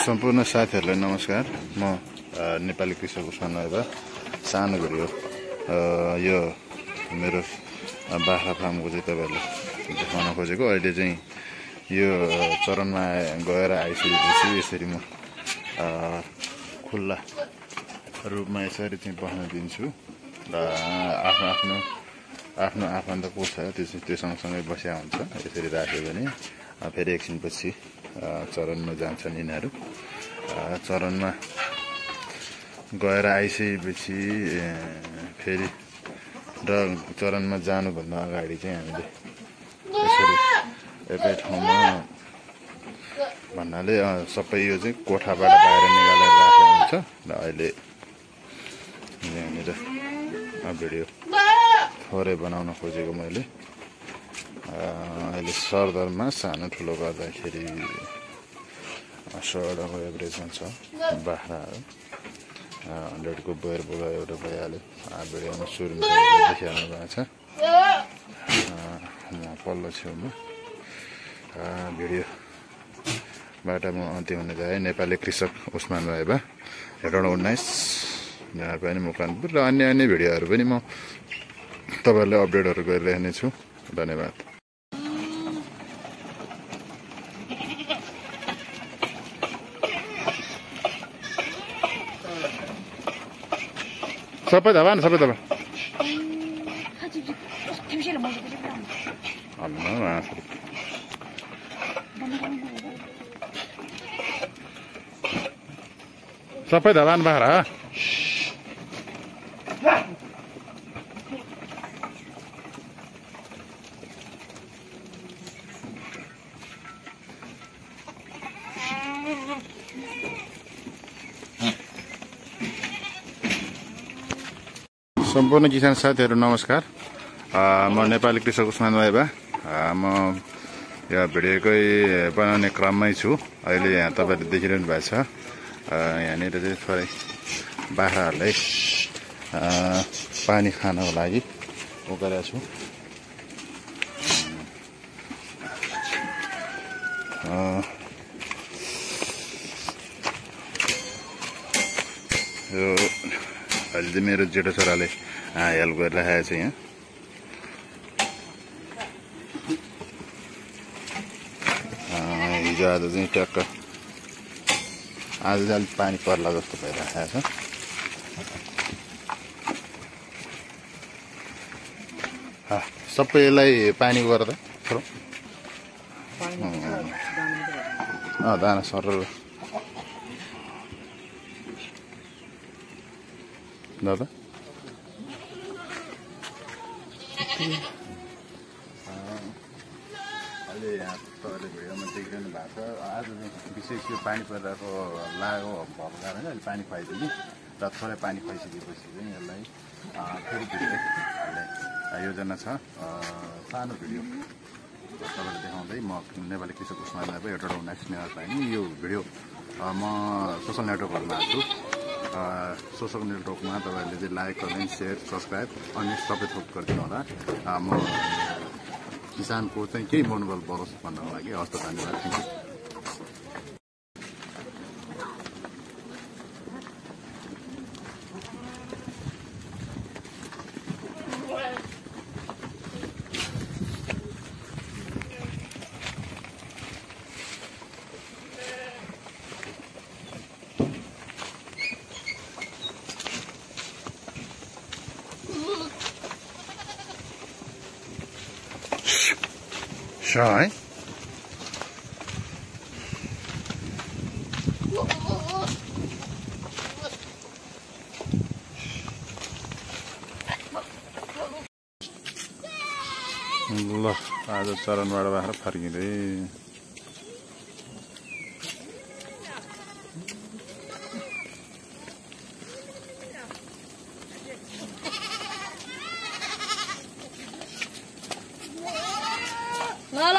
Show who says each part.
Speaker 1: सम्पूर्ण साथीहरुलाई नमस्कार। म नेपाली कृषक उस्मान भाइबा सानो भिडियो यो मेरो बाख्रा फार्मको चाहिँ तपाईहरुले देखाउन खोजेको। अहिले चाहिँ यो चरणमा गएर आइसकेपछि यसरी म खुल्ला रूपमा यसरी चाहिँ बस्न दिन्छु र आफ्नो आफन्त को छ त्यो सँगसँगै बस्या हुन्छ। यसरी राख्यो भने फेरि एकछिनपछि चरणमा जान्छन् यिनीहरू। चरणमा गएर आइसकेपछि फेरि र चरणमा जानुभन्दा अगाडि चाहिँ हामीले यसरी एकै ठाउँमा भन्नाले सबै यो चाहिँ कोठाबाट बाहिर निकालेर राखेको हुन्छ र अहिले यहाँनिर भिडियो थोरै बनाउन खोजेको मैले। अहिले सरदरमा सानो ठुलो गर्दाखेरि 100 को एभरेजमा छ बाख्राहरू। 100 को बोयर बोला एउटा भइहाल्यो। भिडियोमा सुरुमा देखिहाल्नु भएको छ। म पल्लो छेउमा भिडियोबाट म अन्त्य हुने जाए। नेपाली कृषक उस्मान भाइबा 19 यहाँ पनि मुकानपुर र अन्य भिडियोहरू पनि म तपाईहरुलाई अपडेटहरू गरिरहने छु। धन्यवाद। सबै दबा न सबै दबा सबै दबान बाख्रा सम्पूर्ण किसान साथीहरु नमस्कार। म नेपाली कृषक उस्मान भाइबा। म यो भिडियोकै बनाउने क्रममै छु। अहिले यहाँ तपाईहरुले देखिरहनु भएको छ। यहाँनिर चाहिँ थोरै बाख्राहरूलाई पानी खानको लागि उकालेको छु। यो अहिले चाहिँ मेरो जेठो छोराले हेल्प गरिरहेको छ यहाँ। हिजो आज चाहिँ ट्याक्क आज चाहिँ अलिक पानी पर्ला जस्तो भइरहेको छ। सबैलाई पानी गर्दा दाना सरल दादा अहिले यहाँ तपाईँले भिडियोमा देखिरहनु भएको छ। आज विशेष यो पानी परिरहेको लागेको भएको कारणले अहिले पानी खुवाइदिने र थोरै पानी खुवाइसकेपछि चाहिँ यसलाई फेरि भिडियो हाल्ने योजना छ। सानो भिडियो तपाईँलाई देखाउँदै म नेपाली कृषक उस्मान भाइबा 19 नेपाल पाइने यो भिडियो म सोसल नेटवर्कहरूमा हाल्छु। सोसल नेटवर्कमा तपाईहरुले चाहिँ लाइक, कमेन्ट, शेयर, सब्स्क्राइब अनि सबै थोक गरिदिनु होला। म किसानको चाहिँ केही मनोबल बढोस् भन्नको लागि हस्त धन्यवाद दिन्छु। Shy. ल आज चरणबाट बाख्रा फर्किँदै
Speaker 2: ल